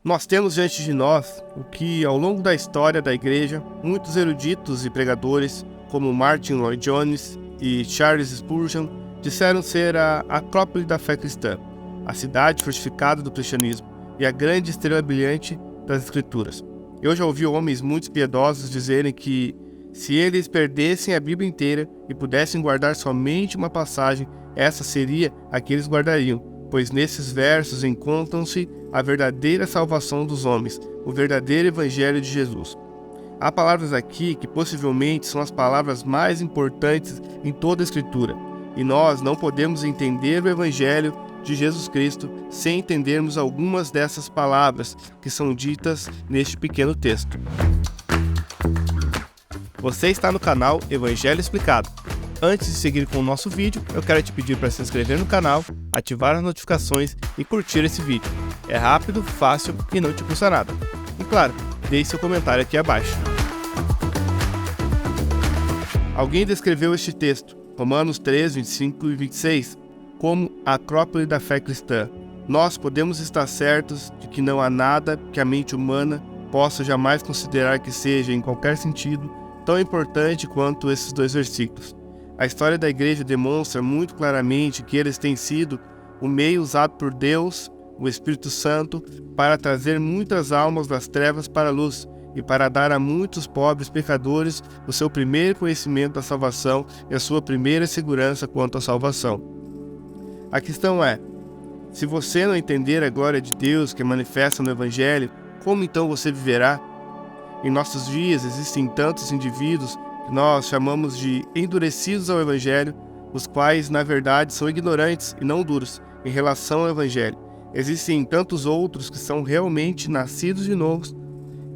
Nós temos diante de nós o que, ao longo da história da igreja, muitos eruditos e pregadores, como Martin Lloyd-Jones e Charles Spurgeon, disseram ser a acrópole da fé cristã, a cidade fortificada do cristianismo e a grande estrela brilhante das Escrituras. Eu já ouvi homens muito piedosos dizerem que, se eles perdessem a Bíblia inteira e pudessem guardar somente uma passagem, essa seria a que eles guardariam, pois nesses versos encontram-se a verdadeira salvação dos homens, o verdadeiro Evangelho de Jesus. Há palavras aqui que possivelmente são as palavras mais importantes em toda a Escritura, e nós não podemos entender o Evangelho de Jesus Cristo sem entendermos algumas dessas palavras que são ditas neste pequeno texto. Você está no canal Evangelho Explicado. Antes de seguir com o nosso vídeo, eu quero te pedir para se inscrever no canal, ativar as notificações e curtir esse vídeo. É rápido, fácil e não te custa nada. E claro, deixe seu comentário aqui abaixo. Alguém descreveu este texto, Romanos 3, 25 e 26, como a acrópole da fé cristã. Nós podemos estar certos de que não há nada que a mente humana possa jamais considerar que seja, em qualquer sentido, tão importante quanto esses dois versículos. A história da igreja demonstra muito claramente que eles têm sido o meio usado por Deus, o Espírito Santo, para trazer muitas almas das trevas para a luz e para dar a muitos pobres pecadores o seu primeiro conhecimento da salvação e a sua primeira segurança quanto à salvação. A questão é, se você não entender a glória de Deus que é manifesta no Evangelho, como então você viverá? Em nossos dias existem tantos indivíduos que nós chamamos de endurecidos ao Evangelho, os quais na verdade são ignorantes e não duros em relação ao Evangelho. Existem tantos outros que são realmente nascidos de novo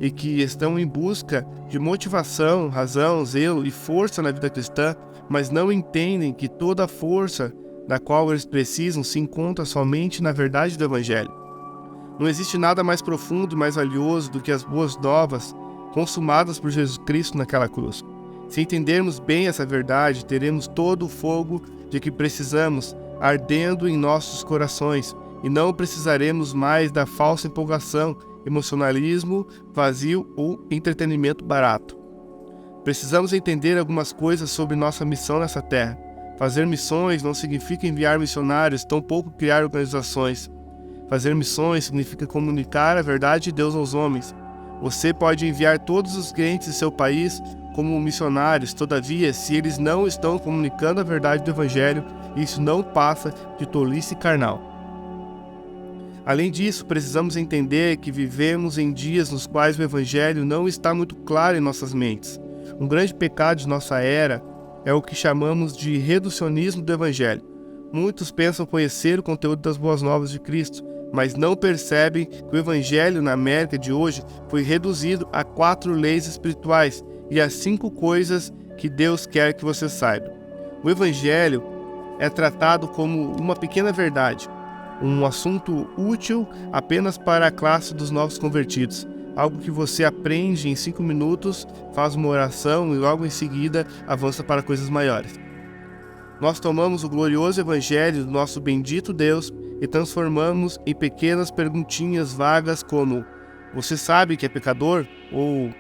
e que estão em busca de motivação, razão, zelo e força na vida cristã, mas não entendem que toda a força da qual eles precisam se encontra somente na verdade do Evangelho. Não existe nada mais profundo e mais valioso do que as boas novas consumadas por Jesus Cristo naquela cruz. Se entendermos bem essa verdade, teremos todo o fogo de que precisamos ardendo em nossos corações e não precisaremos mais da falsa empolgação, emocionalismo vazio ou entretenimento barato. Precisamos entender algumas coisas sobre nossa missão nessa terra. Fazer missões não significa enviar missionários, tampouco criar organizações. Fazer missões significa comunicar a verdade de Deus aos homens. Você pode enviar todos os crentes de seu país como missionários, todavia, se eles não estão comunicando a verdade do Evangelho, isso não passa de tolice carnal. Além disso, precisamos entender que vivemos em dias nos quais o Evangelho não está muito claro em nossas mentes. Um grande pecado de nossa era é o que chamamos de reducionismo do Evangelho. Muitos pensam conhecer o conteúdo das boas novas de Cristo, mas não percebem que o Evangelho na América de hoje foi reduzido a 4 leis espirituais e a 5 coisas que Deus quer que você saiba. O Evangelho é tratado como uma pequena verdade, um assunto útil apenas para a classe dos novos convertidos, algo que você aprende em 5 minutos, faz uma oração e logo em seguida avança para coisas maiores. Nós tomamos o glorioso Evangelho do nosso bendito Deus e transformamos em pequenas perguntinhas vagas como: você sabe que é pecador? Ou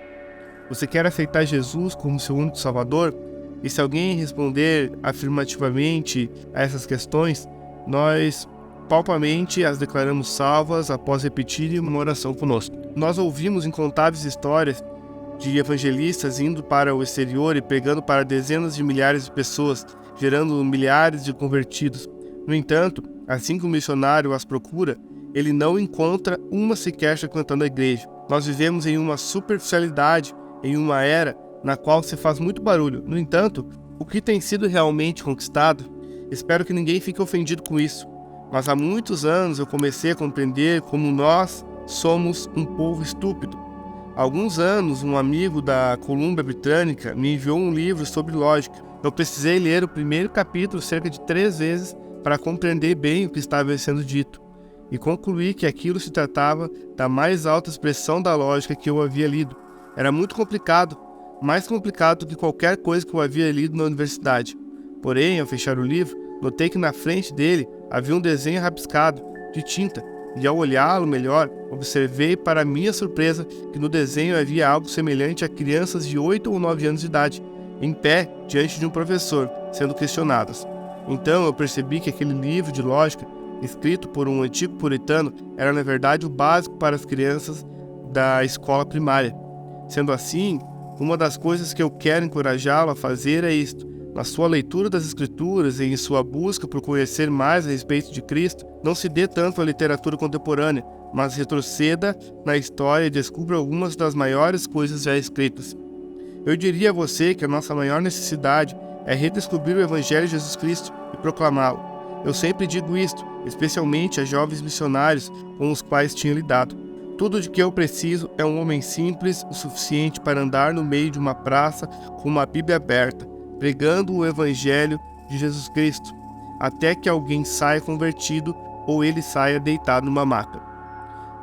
você quer aceitar Jesus como seu único Salvador? E se alguém responder afirmativamente a essas questões, nós palpamente as declaramos salvas após repetirem uma oração conosco. Nós ouvimos incontáveis histórias de evangelistas indo para o exterior e pregando para dezenas de milhares de pessoas, gerando milhares de convertidos. No entanto, assim que o missionário as procura, ele não encontra uma sequer frequentando a igreja. Nós vivemos em uma superficialidade, em uma era na qual se faz muito barulho. No entanto, o que tem sido realmente conquistado, espero que ninguém fique ofendido com isso, mas há muitos anos eu comecei a compreender como nós somos um povo estúpido. Há alguns anos, um amigo da Colômbia Britânica me enviou um livro sobre lógica. Eu precisei ler o primeiro capítulo cerca de 3 vezes para compreender bem o que estava sendo dito, e concluí que aquilo se tratava da mais alta expressão da lógica que eu havia lido. Era muito complicado, mais complicado do que qualquer coisa que eu havia lido na universidade. Porém, ao fechar o livro, notei que na frente dele havia um desenho rabiscado, de tinta, e ao olhá-lo melhor, observei para minha surpresa que no desenho havia algo semelhante a crianças de 8 ou 9 anos de idade, em pé diante de um professor, sendo questionadas. Então eu percebi que aquele livro de lógica, escrito por um antigo puritano, era na verdade o básico para as crianças da escola primária. Sendo assim, uma das coisas que eu quero encorajá-lo a fazer é isto: na sua leitura das Escrituras e em sua busca por conhecer mais a respeito de Cristo, não se dê tanto à literatura contemporânea, mas retroceda na história e descubra algumas das maiores coisas já escritas. Eu diria a você que a nossa maior necessidade é redescobrir o Evangelho de Jesus Cristo e proclamá-lo. Eu sempre digo isto, especialmente a jovens missionários com os quais tinha lidado. Tudo de que eu preciso é um homem simples o suficiente para andar no meio de uma praça com uma Bíblia aberta, pregando o Evangelho de Jesus Cristo, até que alguém saia convertido ou ele saia deitado numa maca.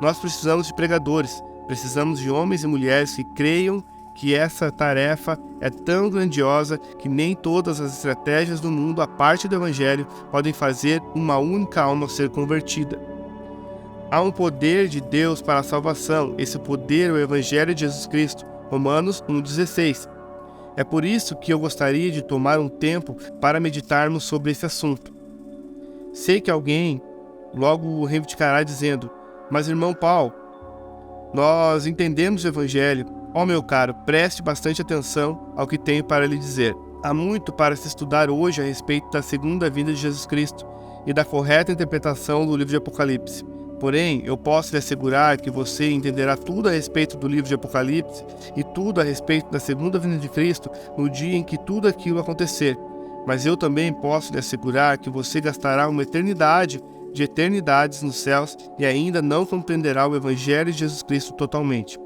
Nós precisamos de pregadores, precisamos de homens e mulheres que creiam que essa tarefa é tão grandiosa que nem todas as estratégias do mundo, à parte do Evangelho, podem fazer uma única alma ser convertida. Há um poder de Deus para a salvação, esse poder é o Evangelho de Jesus Cristo, Romanos 1,16. É por isso que eu gostaria de tomar um tempo para meditarmos sobre esse assunto. Sei que alguém logo reivindicará dizendo: mas irmão Paulo, nós entendemos o Evangelho. Ó meu caro, preste bastante atenção ao que tenho para lhe dizer. Há muito para se estudar hoje a respeito da segunda vinda de Jesus Cristo e da correta interpretação do livro de Apocalipse. Porém, eu posso lhe assegurar que você entenderá tudo a respeito do livro de Apocalipse e tudo a respeito da segunda vinda de Cristo no dia em que tudo aquilo acontecer. Mas eu também posso lhe assegurar que você gastará uma eternidade de eternidades nos céus e ainda não compreenderá o Evangelho de Jesus Cristo totalmente.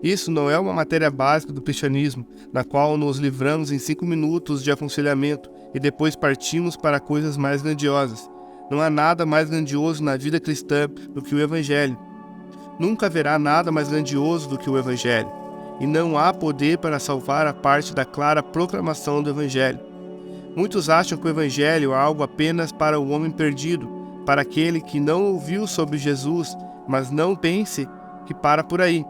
Isso não é uma matéria básica do cristianismo, na qual nos livramos em 5 minutos de aconselhamento e depois partimos para coisas mais grandiosas. Não há nada mais grandioso na vida cristã do que o Evangelho. Nunca haverá nada mais grandioso do que o Evangelho. E não há poder para salvar a parte da clara proclamação do Evangelho. Muitos acham que o Evangelho é algo apenas para o homem perdido, para aquele que não ouviu sobre Jesus, mas não pense que para por aí.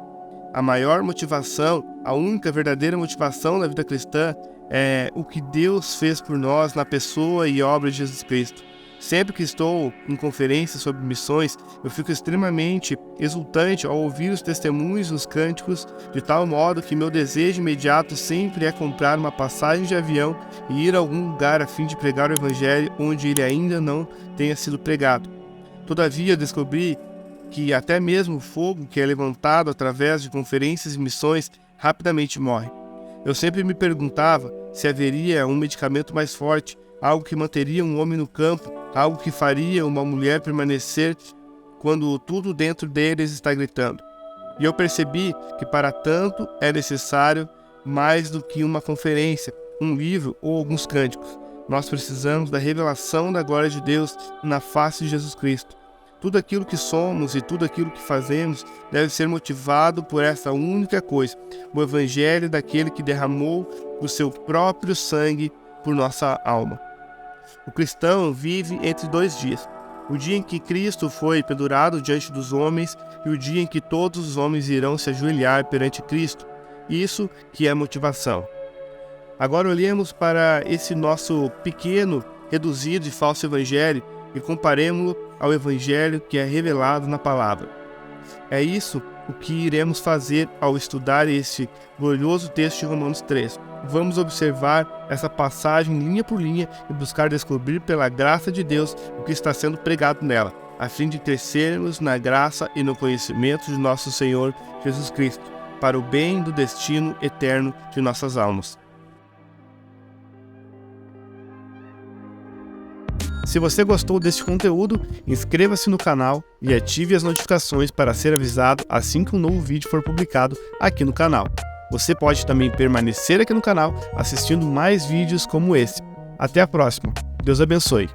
A maior motivação, a única verdadeira motivação da vida cristã é o que Deus fez por nós na pessoa e obra de Jesus Cristo. Sempre que estou em conferências sobre missões, eu fico extremamente exultante ao ouvir os testemunhos dos cânticos, de tal modo que meu desejo imediato sempre é comprar uma passagem de avião e ir a algum lugar a fim de pregar o Evangelho onde ele ainda não tenha sido pregado. Todavia, descobri que até mesmo o fogo que é levantado através de conferências e missões rapidamente morre. Eu sempre me perguntava se haveria um medicamento mais forte, algo que manteria um homem no campo, algo que faria uma mulher permanecer quando tudo dentro deles está gritando. E eu percebi que para tanto é necessário mais do que uma conferência, um livro ou alguns cânticos. Nós precisamos da revelação da glória de Deus na face de Jesus Cristo. Tudo aquilo que somos e tudo aquilo que fazemos deve ser motivado por essa única coisa: o Evangelho daquele que derramou o seu próprio sangue por nossa alma. O cristão vive entre 2 dias: o dia em que Cristo foi pendurado diante dos homens e o dia em que todos os homens irão se ajoelhar perante Cristo. Isso que é motivação. Agora olhemos para esse nosso pequeno, reduzido e falso evangelho e comparemos-lo ao evangelho que é revelado na palavra. É isso o que iremos fazer ao estudar este glorioso texto de Romanos 3. Vamos observar essa passagem linha por linha e buscar descobrir pela graça de Deus o que está sendo pregado nela, a fim de crescermos na graça e no conhecimento de nosso Senhor Jesus Cristo, para o bem do destino eterno de nossas almas. Se você gostou deste conteúdo, inscreva-se no canal e ative as notificações para ser avisado assim que um novo vídeo for publicado aqui no canal. Você pode também permanecer aqui no canal assistindo mais vídeos como esse. Até a próxima. Deus abençoe.